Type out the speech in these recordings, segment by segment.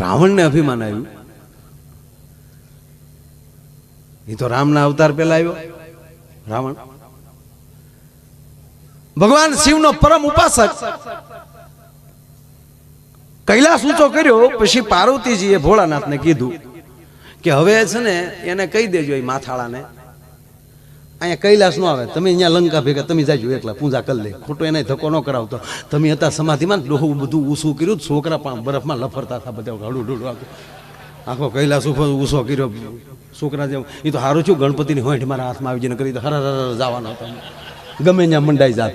રાવણને અભિમાન આવ્યું, એ તો રામના અવતાર પહેલા આવ્યો રાવણ, ભગવાન શિવનો પરમ ઉપાસક, કૈલાસ ઊંચો કર્યો. પછી પાર્વતીજીએ ભોળાનાથને કીધું કે હવે છે ને એને કહી દેજો એ માથાળાને અહીંયા કૈલાસ નો આવે, તમે અહીંયા લંકા ભેગા તમે જાજો એકલા પૂજા કરી લે, ખોટો એને ધક્કો ન કરાવતો. તમે હતા સમાધિમાં ડોહું બધું ઊંસું કર્યું, છોકરા પણ બરફમાં લફરતા હતા બધા હળું ઢોળું, આખો કૈલાસ ઉપર ઊંસો કર્યો છોકરા જેમ. એ તો સારું છું ગણપતિની હોંઠ મારા હાથમાં આવી જઈને કરી તો હર જવાનો હતો, ગમે ત્યાં મંડાઈ જાત.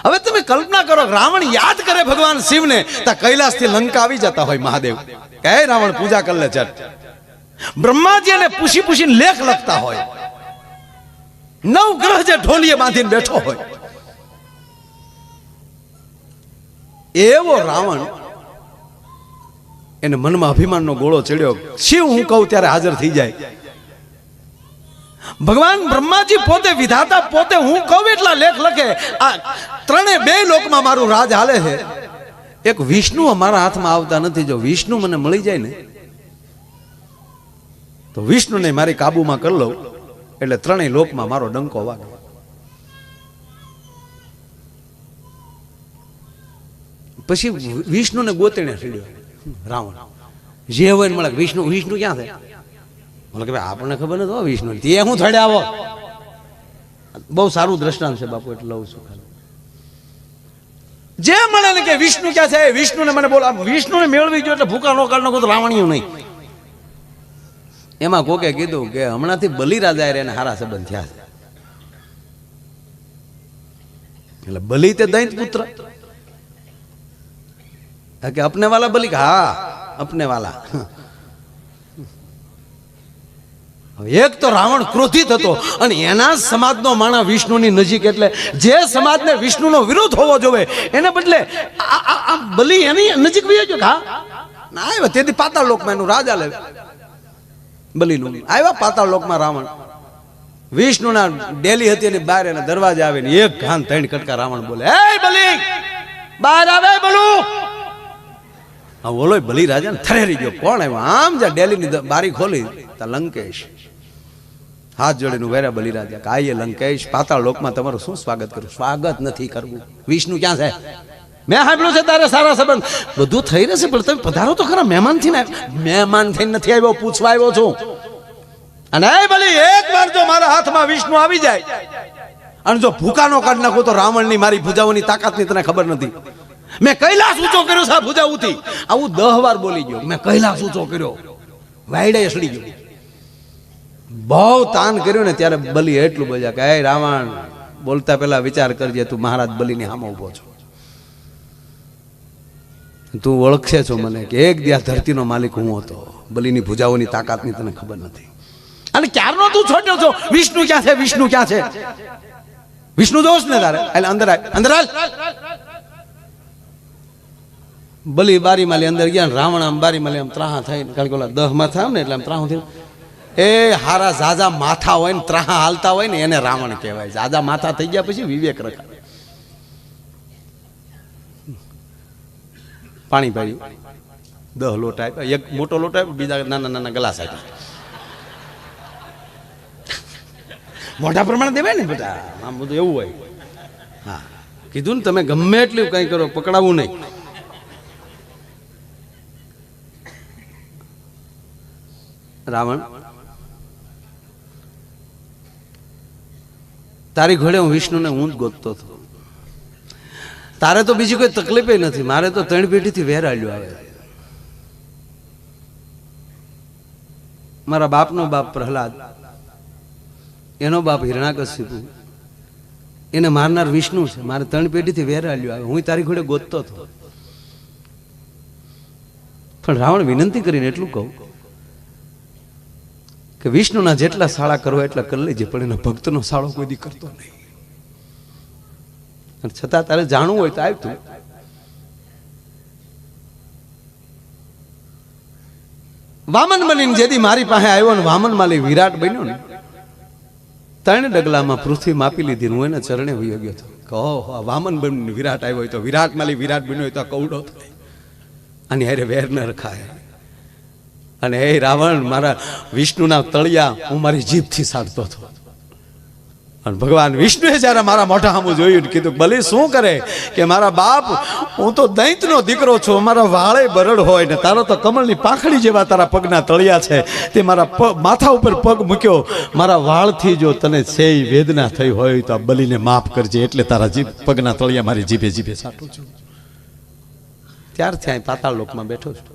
હવે તમે કલ્પના કરો, રાવણ યાદ કરે ભગવાન શિવને તો કૈલાસથી લંકા આવી જતા હોય મહાદેવ, કહે રાવણ પૂજા કરી લે ચટ. બ્રહ્માજી એને પૂછી પૂછીને લેખ લખતા હોય, નવ ગ્રહ જે ઢોલીએ બાંધીને બેઠો હોય એવો રાવણ, એને મનમાં અભિમાનનો ગોળો ચડ્યો. શિવ હું કહું ત્યારે હાજર થઈ જાય. ભગવાન બ્રહ્માજી પોતે વિધાતા, પોતે હું કહું એટલા લેખ લખે. આ ત્રણે બે લોકમાં મારું રાજ હાલે છે. એક વિષ્ણુ અમારા હાથમાં આવતા નથી. જો વિષ્ણુ મને મળી જાય ને તો વિષ્ણુને મારી કાબુમાં કરી લઉં એટલે ત્રણેય લોકમાં મારો ડંકો વાગે. પછી વિષ્ણુને ગોતેણે ચડ્યો રાવણ. જે હોય ને મળે વિષ્ણુ, વિષ્ણુ ક્યાં છે? બોલે કે ભાઈ આપણને ખબર નથી વિષ્ણુ, તે હું થડે આવો. બહુ સારું દ્રષ્ટાંત છે બાપુ, એટલે લઉં છું. જે મળે ને કે વિષ્ણુ ક્યાં છે, વિષ્ણુને મને બોલા, વિષ્ણુને મેળવી ગયો એટલે ભૂકા નો કાઢ નાખો તો રાવણીયું નહીં. એમાં કોકે કીધું કે હમણાંથી બલિરાજા એને હારા સંબંધ થયા છે. એટલે બલિ તે દૈત પુત્ર કે અપને વાલા બલિ, હા અપને વાલા. એક તો રાવણ ક્રોધિત હતો અને એના સમાજનો માણસ વિષ્ણુની નજીક, એટલે જે સમાજને વિષ્ણુનો વિરોધ હોવો જોઈએ એને બદલે બલિ એની નજીક વહી ગયો. હા ના આવ્યો તેથી પાતાળ લોકમાં એનું રાજ આલે બલિનું. આવ્યા પાતાળ લોકમાં રાવણ, વિષ્ણુના ડેલી હતી એની બહાર એના દરવાજા આવીને એક ઘાન ત્રણ કટકા રાવણ બોલે, એ બલિ બહાર આવે બોલું. બોલો બલિ રાજા ને થરેરી ગયો, કોણ આવ્યો? આમ જ્યાં ડેલીની બારી ખોલી તા લંકેશ હાથ જોડીને વેરા બલિ રાજા કે આઈએ લંકેશ, પાતાળ લોકમાં તમારું શું સ્વાગત કરું? સ્વાગત નથી કરવું. વિષ્ણુ ક્યાં છે? મેં સાંભળ્યું છે તારે સારા સંબંધ, બધું થઈ રહેશે પણ તમે પધારો તો ખરા. મહેમાન થી મહેમાન થઈને નથી આવ્યો, પૂછવા આવ્યો છું. અને એ બલિ એક વાર જો મારા હાથમાં વિષ્ણુ આવી જાય અને જો ભૂકા નો કાઢ નાખો તો રાવણની મારી ભુજાઓની તાકાતની તને ખબર નથી. મેં કૈલાસ ઊંચો કર્યો છે ભુજાઓથી, આવું 10 વાર બોલી ગયો. મેં કૈલાસ ઊંચો કર્યો, વાયડે સડી ગયો, બહુ તાન કર્યું ને ત્યારે બલિ એટલું બોલ્યા કે એ રાવણ, બોલતા પેલા વિચાર કરજે, તું મહારાજ બલિની સામે ઉભો છો, તું ઓળખશે છો મને કે એક દિવસ ધરતીનો માલિક હું હતો. બલિની ભુજાઓની તાકાતની તને ખબર નથી. અને ક્યારનો તું છોડ્યો છો? વિષ્ણુ ક્યાં છે? વિષ્ણુ ક્યાં છે? વિષ્ણુ દોષ ને તારે, એટલે અંદર આય, અંદર હાલ. બલિ બારી માલી અંદર ગયા, રાવણ આમ બારી માલી આમ ત્રાહા થઈને, કારણ કે ઓલા 10 માથા આવે ને એટલે આમ ત્રાહું થયું. એ હારા ઝાઝા માથા હોય ને ત્રાહા હાલતા હોય ને એને રાવણ કહેવાય. ઝાઝા માથા થઈ ગયા પછી વિવેક રખાય. પાણી પાડ્યું, 10 લોટ આપ્યા, એક મોટો લોટ આપ્યો, બીજા નાના નાના ગ્લાસ આપ્યા. મોટા પ્રમાણે દેવાય ને બેટા, આમ બધું એવું હોય. હા કીધું ને તમે ગમે એટલું કઈ કરો, પકડાવું નહીં. રાવણ, તારી ઘોડે હું વિષ્ણુને હું જ ગોતતો હતો. તારે તો બીજી કોઈ તકલીફ નથી, મારે તો 3 પેઢીથી વેરાળ્યો આવે. મારા બાપનો બાપ પ્રહલાદ, એનો બાપ હિરણાકશિપુ, એને મારનાર વિષ્ણુ છે. મારે 3 પેઢીથી વેરાળ્યો આવે, હું તારી ઘોડે ગોતતો હતો. પણ રાવણ વિનંતી કરીને એટલું કહું કે વિષ્ણુના જેટલા સાળા કરવા એટલા કરી લેજે, પણ એના ભક્તનો સાળો કોઈ દી કરતો નહીં. છતાં તારે જાણવું હોય તો આવતું. વામન બનીને જેથી મારી પાસે આવ્યો ને વામન માલી વિરાટ બન્યો ને, 3 ડગલામાં પૃથ્વી માપી લીધી, હું એના ચરણે વયો ગયો હતો. કહો વામન બન વિરાટ આવ્યો હોય તો વિરાટ માલી વિરાટ બન્યો હોય તો કૌડો થાય, અને અરે વેર ન રખાય. અને હે રાવણ, મારા વિષ્ણુના તળિયા હું મારી જીભથી સાધતો હતો. અને ભગવાન વિષ્ણુએ જ્યારે મારા મોઢા સામું જોયું કીધું ભલે શું કરે કે મારા બાપ, હું તો દૈત્યનો દીકરો છું, મારા વાળે બરડ હોય ને તારો તો કમળની પાંખડી જેવા તારા પગના તળિયા છે, તે મારા માથા ઉપર પગ મૂક્યો, મારા વાળથી જો તને સેય વેદના થઈ હોય તો આ બલીને માફ કરજે, એટલે તારા જીભ પગના તળિયા મારી જીભે જીભે સાટું છું. ત્યારથી અહીં પાતાળ લોકમાં બેઠો છું.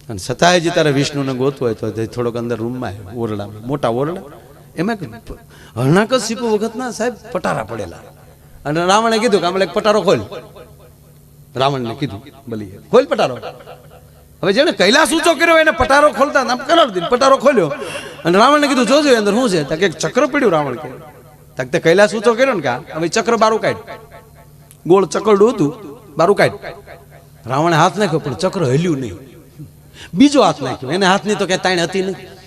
અને છતાંય જે તારે વિષ્ણુને ગોતવું હોય તો થોડોક અંદર રૂમમાં ઓરડામાં, મોટા ઓરડા, એમાં હરણાકશિપુ વખતના સાહેબ પટારા પડેલા. અને રાવણે કીધું કે આમ એક પટારો ખોલ. રાવણને કીધું બલીએ ખોલ પટારો. હવે જેને કૈલાસ ઊંચો કર્યો એને પટારો ખોલતા આમ કરાવી દીધું. પટારો ખોલ્યો અને રાવણને કીધું જોજો અંદર શું છે. કે એક ચક્ર પડ્યું. રાવણ કે તે કૈલાસ ઊંચો કર્યો ને કા હવે ચક્ર બારું કાઢ. ગોળ ચકરડું હતું, બારું કાઢ. રાવણે હાથ નાખ્યો પણ ચક્ર હલ્યું નહીં. બીજો હાથ નાખ્યો, એને હાથની તો કઈ તાણ હતી નહીં.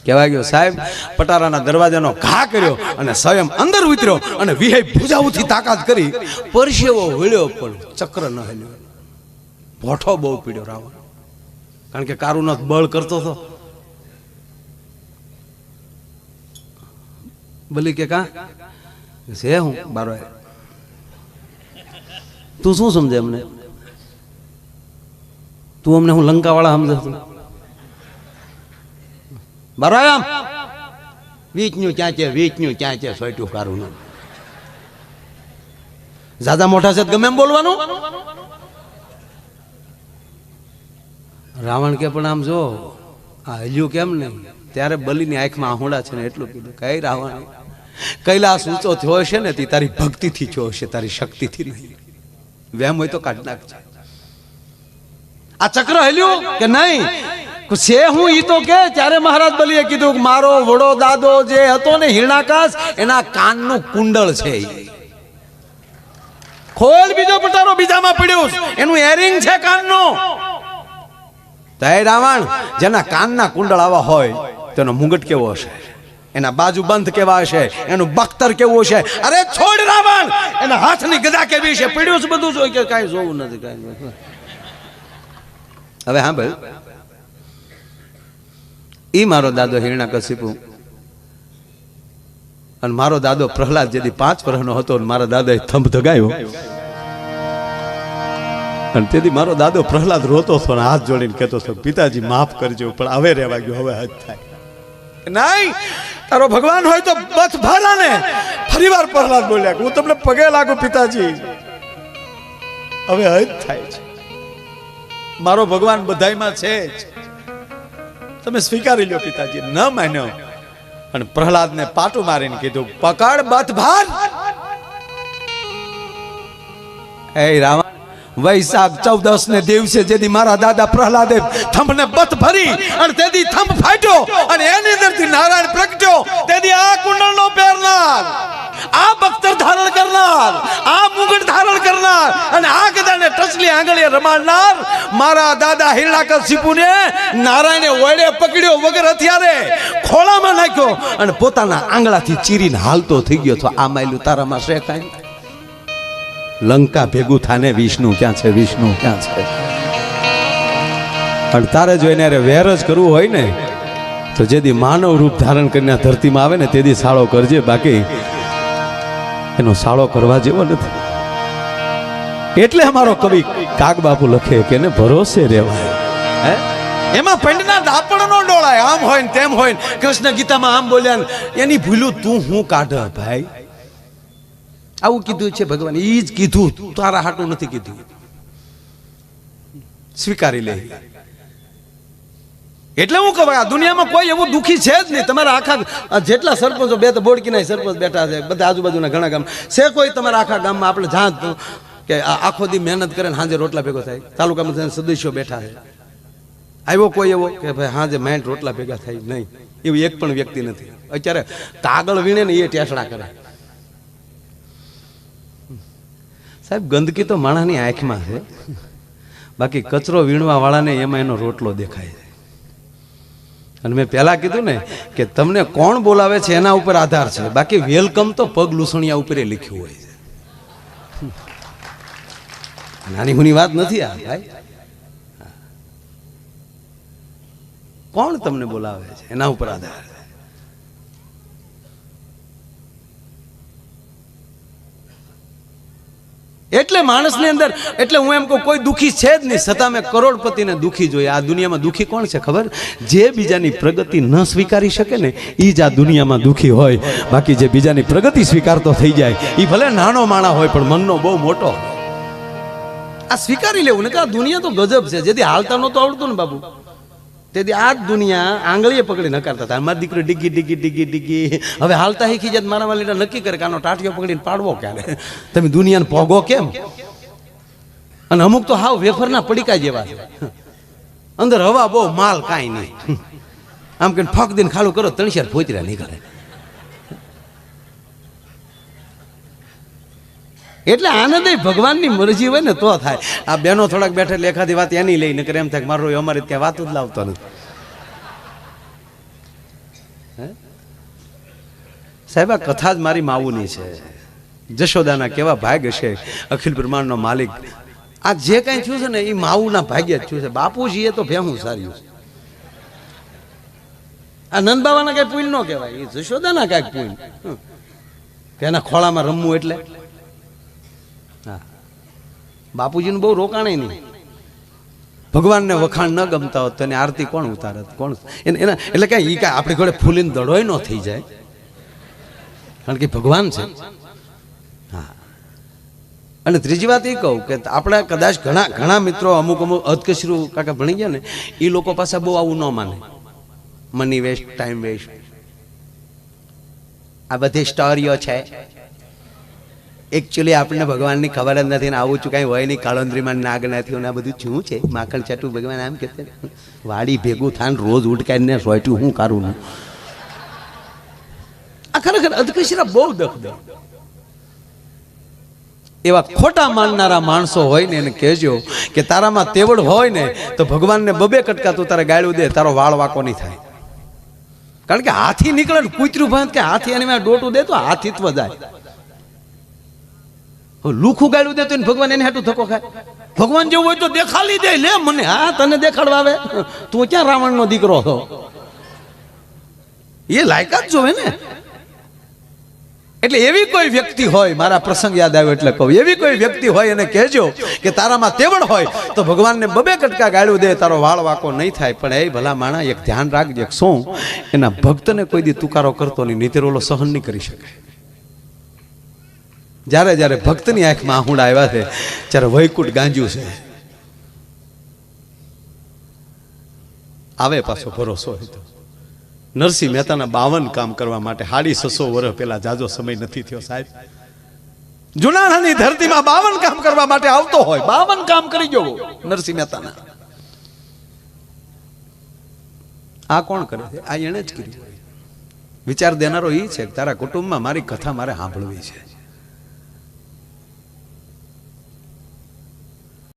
કહેવાય ગયો સાહેબ પટારાના દરવાજાનો ઘા કર્યો અને સ્વયં અંદર ઉતર્યો અને વિહય ભુજાઓથી તાકાત કરી પરસેવો વળ્યો પણ ચક્ર ન હલ્યો. ભોઠો બહુ પીડ્યો રાવણ, કારણ કે કારુનો બળ કરતો હતો. બલી કે કા છે હું બારો, તું શું સમજે અમને? તું અમને હું લંકા વાળા સમજે? બરાબર વીચનું ક્યાં છે, વીચનું ક્યાં છે, સોયટું કારું ન. જ્યાદા મોટા છે ગમે એમ બોલવાનું. રાવણ કે પણ આમ જો આ હલ્યું કેમ નહીં? ત્યારે બલીની આંખમાં આહુડા છે ને એટલું કીધું. કઈ રાવણ, કૈલાસ ઊંચો થયો હશે ને તે તારી ભક્તિથી થયો હશે, તારી શક્તિથી નહીં. વેમ હોય તો કાઢ નાખજે. આ ચક્ર હલ્યું કે નહીં છે હું ઈ તો કે. ત્યારે મહારાજ બલીએ કીધું મારો વડો દાદો જે હતો ને હિરણાકાશ, એના કાનનું કુંડળ છે. ખોલ બીજો પટારો, બીજામાં પડ્યું એનું એરિંગ છે કાનનું. તો હે રાવણ, જેના કાનના કુંડળ આવા હોય તેનો મુગટ કેવો હશે, એના બાજુ બંધ કેવા હશે, એનું બખ્તર કેવું હશે. અરે છોડ રાવણ, એના હાથની ગદા કેવી છે, પડ્યું છે બધું જોઈ કે કાંઈ જોવું નથી કાંઈ. હવે હા ભાઈ, ઈ મારો દાદો હિરણાકશિપુ અને મારો દાદો પ્રહલાદ જેથી 5 વર્ષનો હતો, મારા દાદાએ થંભ ધગાયો અને તેથી મારો દાદો પ્રહલાદ રોતો હતો ને હાથ જોડીને કહેતો હતો પિતાજી માફ કરજો, પણ હવે રહેવા ગયો, હવે હદ થાય. નહીં, તારો ભગવાન હોય તો બથ ભરા ને. ફરીવાર પ્રહલાદ બોલ્યા હું તમને પગે લાગુ પિતાજી, હવે હદ થાય છે. મારો ભગવાન બધાયમાં છે જ, તમે સ્વીકારી લો પિતાજી. ન માન્યો અને પ્રહલાદને પાટું મારીને કીધું પકડ બથ ભાર. હે રાવણ, વૈશાખ 14 ને દિવસે જેથી મારા દાદા પ્રહલાદે થંભને બથ ભરી અને તેથી થંભ ફાટ્યો અને એની અંદરથી નારાયણ પ્રગટ્યો. તેથી આ કુંડળનો પહેરનાર, આ બખ્તર ધારણ કરનાર, આ મુગટ ધારણ કરનાર અને આ ગદાને ટચલી આંગળીએ રમાડનાર મારા દાદા હિરણાકશિપુને નારાયણે ઓયડે પકડ્યો વગર હથિયારે, ખોળામાં નાખ્યો અને પોતાના આંગળાથી ચીરીને હાલતો થઈ ગયો. તો આ માયલું તારામાં છે કાંઈ? લંકા ભેગું થાને વિષ્ણુ ક્યાં છે, વિષ્ણુ ક્યાં છે? અને તારે જો એને વેર જ કરવું હોય ને તો જેથી માનવ રૂપ ધારણ કરીને ધરતીમાં આવે ને તેથી સાળો કરજે, બાકી એનો સાળો કરવા જેવો નથી. એટલે અમારો કવિ કાગ બાપુ લખે કે એને ભરોસે રહેવાય. એમાં પંડના દાપણ નો ડોળાય, આમ હોય ને તેમ હોય. કૃષ્ણ ગીતામાં આમ બોલ્યા ને એની ભૂલું તું હું કાઢ ભાઈ. આવું કીધું છે ભગવાન, ઈ જ કીધું, તારા હાટું નથી કીધું. સ્વીકારી લે. એટલે હું કહું આ દુનિયામાં કોઈ એવું દુખી છે જ નહીં. તમારા આખા જેટલા સરપંચો, 2 તો બોડકીના સરપંચ બેઠા છે, બધા આજુબાજુના ઘણા ગામ છે, કોઈ તમારા આખા ગામમાં આપણે જાત કે આખો દી મહેનત કરે ને સાંજે રોટલા ભેગો થાય. તાલુકામાં સદસ્યો બેઠા છે. આવ્યો કોઈ એવો કે ભાઈ સાંજે માઇન્ડ રોટલા ભેગા થાય? નહીં, એવું એક પણ વ્યક્તિ નથી. અત્યારે કાગળ વીણે ને એ ટેસડા કરે. સાહેબ ગંદકી તો માણસની આંખમાં છે, બાકી કચરો વીણવા વાળાને એમાં એનો રોટલો દેખાય છે. અને મેં પહેલા કીધું ને કે તમને કોણ બોલાવે છે એના ઉપર આધાર છે, બાકી વેલકમ તો પગ લૂસણિયા ઉપર લખ્યું હોય છે. નાની હુની વાત નથી આ ભાઈ. કોણ તમને બોલાવે છે એના ઉપર આધાર છે. એટલે માણસની અંદર, એટલે હું એમ કહું કોઈ દુખી છે જ નહીં, છતાં મેં કરોડપતિને દુખી જોઈએ. આ દુનિયામાં દુખી કોણ છે ખબર? જે બીજાની પ્રગતિ ન સ્વીકારી શકે ને એ જ આ દુનિયામાં દુખી હોય. બાકી જે બીજાની પ્રગતિ સ્વીકારતો થઈ જાય એ ભલે નાનો માણા હોય પણ મનનો બહુ મોટો. આ સ્વીકારી લેવું ને કે આ દુનિયા તો ગજબ છે. જેથી હાલતા નહોતું આવડતું ને બાબુ, તેથી આ જ દુનિયા આંગળીએ પકડી નકારતા હતા. મારી દીકરી ડીગી ડીગી ડીગી ડીગી હવે હાલતા શીખી જાય. મારા વાલીને નક્કી કરે કે આનો ટાટિયો પકડીને પાડવો ક્યારે. તમે દુનિયાને પોગો કેમ? અને અમુક તો હાવ વેફરના પડીકા જેવા છે, અંદર હવા બહુ માલ કાંઈ નહીં. આમ કે ફક દઈને ખાલું કરો તણશિયાર ફોતરા નીકળે. એટલે આનંદ ભગવાનની મરજી હોય ને તો થાય. આ બહેનો થોડાક બેઠે એટલે એખાદી વાત એની લઈ નકર એમ થાય મારો અમારે ત્યાં વાત જ લાવતો નથી. સાહેબ આ કથા જ મારી માવુની છે. જશોદાના કેવા ભાગ હશે, અખિલ બ્રહ્માંડનો માલિક. આ જે કઈ થયું છે ને એ માવુના ભાગ્ય જ થયું છે. બાપુજી એ તો ભેહું સાર્યું છે. આ નંદબાવાના કઈ પુલ ન કહેવાય, એ જશોદાના કઈક પુલ કે એના ખોળામાં રમવું. એટલે હા, બાપુજીનું બહુ રોકાણે નહીં. ભગવાનને વખાણ ન ગમતા હોત તો એની આરતી કોણ ઉતારત? કોણ એના? એટલે કઈ ઈ કાંઈ આપણી ઘોડે ફૂલીને દડોય ન થઈ જાય, કારણ કે ભગવાન છે. હા, અને ત્રીજી વાત એ કહું કે આપણે કદાચ ઘણા મિત્રો અમુક અધકચરું કાકા ભણી ગયા ને એ લોકો પાસે બહુ આવું ન માને. મની વેસ્ટ, ટાઈમ વેસ્ટ, આ બધી સ્ટોરીઓ છે. એકચ્યુઅલી આપણને ભગવાનની ખબર જ નથી ને આવું છું કાંઈ હોય નહીં. કાળોંદ્રીમાં નાગ નથી ને આ બધું શું છે? માખણ ચાટું ભગવાન આમ કે વાડી ભેગું થાય રોજ ઉડકાઈને સોયટું હું કરું. આ ખરેખર અધકચરા બહુ દખદે. એવા ખોટા માનનારા માણસો હોય ને એને કહેજો કે તારામાં તેવડ હોય ને તો ભગવાનને બબે કટકા તું તારે ગાળ્યું દે, તારો વાળ વાકો નહીં થાય. કારણ કે હાથી નીકળે ને કૂતરું ભાંત કે હાથી એની ડોટું દે તો હાથીત્વ જાય. લુખું ગાળ્યું દે તો ભગવાન એને હાટું ધક્કો ખાય. ભગવાન જેવું હોય તો દેખાડી દે, લે મને. હા, તને દેખાડવા આવે? તું ક્યાં રાવણનો દીકરો છો? એ લાયકાત જોવે ને. એટલે એવી કોઈ વ્યક્તિ હોય, મારા પ્રસંગ યાદ આવ્યો એટલે કહું, એવી કોઈ વ્યક્તિ હોય એને કહેજો કે તારામાં તેવડ હોય તો ભગવાનને બબે કટકા ગાળ્યું દે, તારો વાળ વાકો નહીં થાય. પણ એ ભલા માણા એક ધ્યાન રાખજે, શું એના ભક્તને કોઈ દી તુકારો કરતો નહીં, નીતર ઓલો સહન નહીં કરી શકે. જ્યારે જ્યારે ભક્તની આંખમાં આહુડા આવ્યા છે ત્યારે વૈકુંઠ ગાંજ્યું છે. આવે પાછો ભરોસો હોય તો. નરસિંહ મહેતાના 52 કામ કરવા માટે 650 વર્ષ પહેલા જાજો સમય નથી થયો સાહેબ. જુનાણાની ધરતીમાં 52 કામ કરવા માટે આવતો હોય, 52 કામ કરી ગયો નરસિંહ મહેતાના. આ કોણ કરે છે? આ એને જ કર્યું. વિચાર દેનારો એ છે કે તારા કુટુંબમાં મારી કથા મારે સાંભળવી છે.